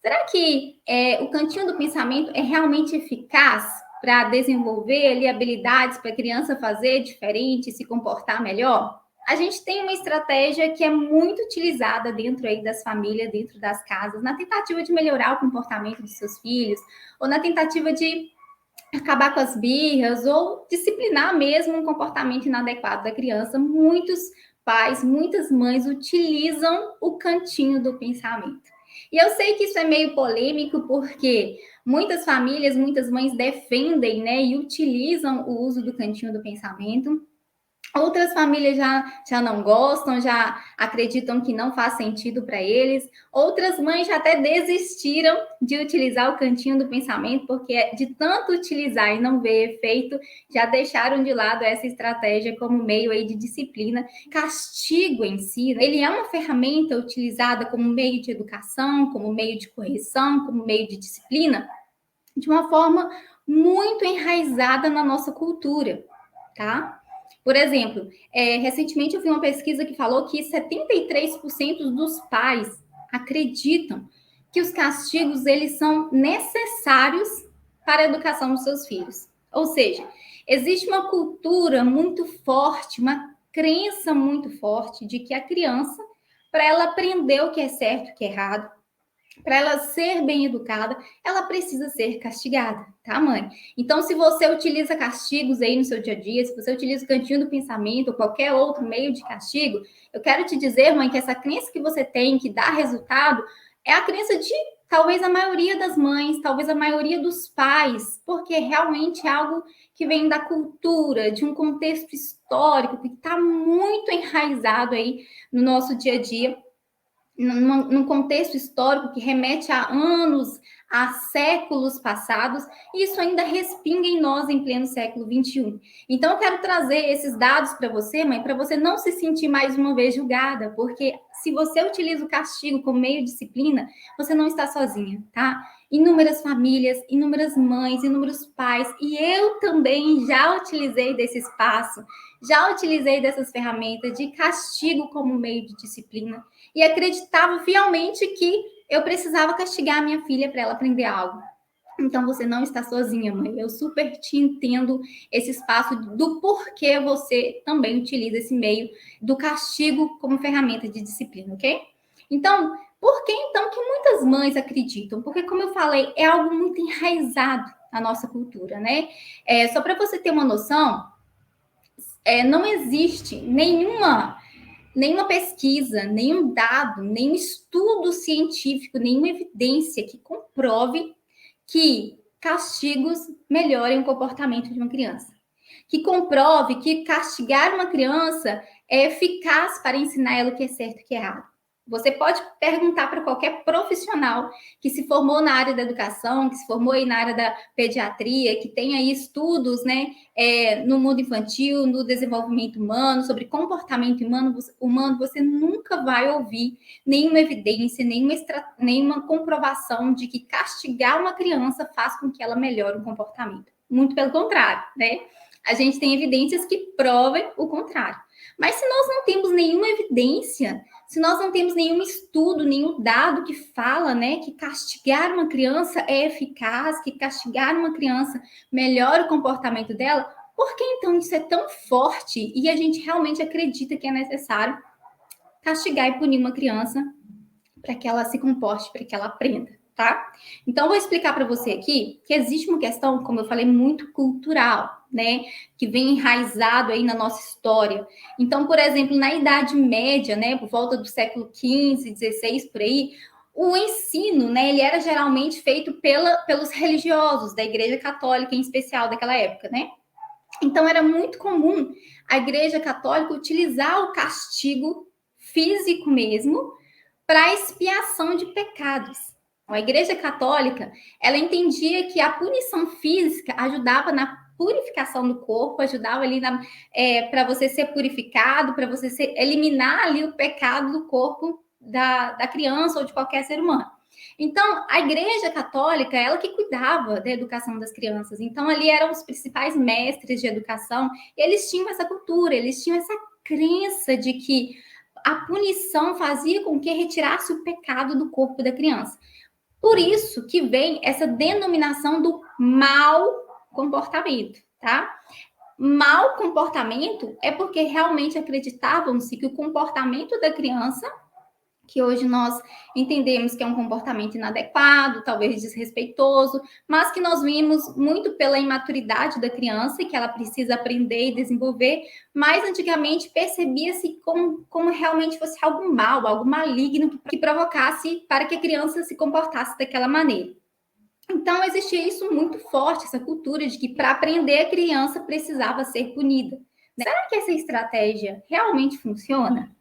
Será que o cantinho do pensamento é realmente eficaz para desenvolver ali habilidades para a criança fazer diferente, se comportar melhor? A gente tem uma estratégia que é muito utilizada dentro aí das famílias, dentro das casas, na tentativa de melhorar o comportamento dos seus filhos, ou na tentativa de acabar com as birras, ou disciplinar mesmo um comportamento inadequado da criança. Muitos pais, muitas mães utilizam o cantinho do pensamento. E eu sei que isso é meio polêmico, porque muitas famílias, muitas mães defendem, né, e utilizam o uso do cantinho do pensamento. Outras famílias já não gostam, já acreditam que não faz sentido para eles. Outras mães já até desistiram de utilizar o cantinho do pensamento, porque de tanto utilizar e não ver efeito, já deixaram de lado essa estratégia como meio aí de disciplina. Castigo em si, ele é uma ferramenta utilizada como meio de educação, como meio de correção, como meio de disciplina, de uma forma muito enraizada na nossa cultura, tá? Por exemplo, recentemente eu vi uma pesquisa que falou que 73% dos pais acreditam que os castigos eles são necessários para a educação dos seus filhos. Ou seja, existe uma cultura muito forte, uma crença muito forte de que a criança, para ela aprender o que é certo e o que é errado, para ela ser bem educada, ela precisa ser castigada, tá, mãe? Então, se você utiliza castigos aí no seu dia a dia, se você utiliza o cantinho do pensamento ou qualquer outro meio de castigo, eu quero te dizer, mãe, que essa crença que você tem, que dá resultado, é a crença de talvez a maioria das mães, talvez a maioria dos pais, porque realmente é algo que vem da cultura, de um contexto histórico que está muito enraizado aí no nosso dia a dia, num contexto histórico que remete a anos, a séculos passados, e isso ainda respinga em nós em pleno século XXI. Então, eu quero trazer esses dados para você, mãe, para você não se sentir mais uma vez julgada, porque se você utiliza o castigo como meio de disciplina, você não está sozinha, tá? Inúmeras famílias, inúmeras mães, inúmeros pais, e eu também já utilizei desse espaço, já utilizei dessas ferramentas de castigo como meio de disciplina, e acreditava fielmente que eu precisava castigar a minha filha para ela aprender algo. Então você não está sozinha, mãe. Eu super te entendo esse espaço do porquê você também utiliza esse meio do castigo como ferramenta de disciplina, ok? Então, por que então que muitas mães acreditam? Porque, como eu falei, é algo muito enraizado na nossa cultura, né? Só para você ter uma noção, não existe nenhuma pesquisa, nenhum dado, nenhum estudo científico, nenhuma evidência que comprove que castigos melhorem o comportamento de uma criança. Que comprove que castigar uma criança é eficaz para ensinar ela o que é certo e o que é errado. Você pode perguntar para qualquer profissional que se formou na área da educação, que se formou aí na área da pediatria, que tem aí estudos, né, no mundo infantil, no desenvolvimento humano, sobre comportamento humano, você nunca vai ouvir nenhuma evidência, nenhuma comprovação de que castigar uma criança faz com que ela melhore o comportamento. Muito pelo contrário, né? A gente tem evidências que provem o contrário. Mas se nós não temos nenhuma evidência, se nós não temos nenhum estudo, nenhum dado que fala, né, que castigar uma criança é eficaz, que castigar uma criança melhora o comportamento dela, por que então isso é tão forte e a gente realmente acredita que é necessário castigar e punir uma criança para que ela se comporte, para que ela aprenda, tá? Então, eu vou explicar para você aqui que existe uma questão, como eu falei, muito cultural, né? Que vem enraizado aí na nossa história. Então, por exemplo, na Idade Média, né? Por volta do século XV, XVI, por aí, o ensino, né? Ele era geralmente feito pelos religiosos, da Igreja Católica em especial daquela época, né? Então, era muito comum a Igreja Católica utilizar o castigo físico mesmo para expiação de pecados. A Igreja Católica, ela entendia que a punição física ajudava na purificação do corpo, ajudava ali para você ser purificado, para você eliminar ali o pecado do corpo da criança ou de qualquer ser humano. Então, a Igreja Católica, ela que cuidava da educação das crianças. Então, ali eram os principais mestres de educação. E eles tinham essa cultura, eles tinham essa crença de que a punição fazia com que retirasse o pecado do corpo da criança. Por isso que vem essa denominação do mau comportamento, tá? Mau comportamento é porque realmente acreditavam-se que o comportamento da criança, que hoje nós entendemos que é um comportamento inadequado, talvez desrespeitoso, mas que nós vimos muito pela imaturidade da criança e que ela precisa aprender e desenvolver, mas antigamente percebia-se como realmente fosse algo mal, algo maligno que provocasse para que a criança se comportasse daquela maneira. Então, existia isso muito forte, essa cultura de que para aprender a criança precisava ser punida. Será que essa estratégia realmente funciona?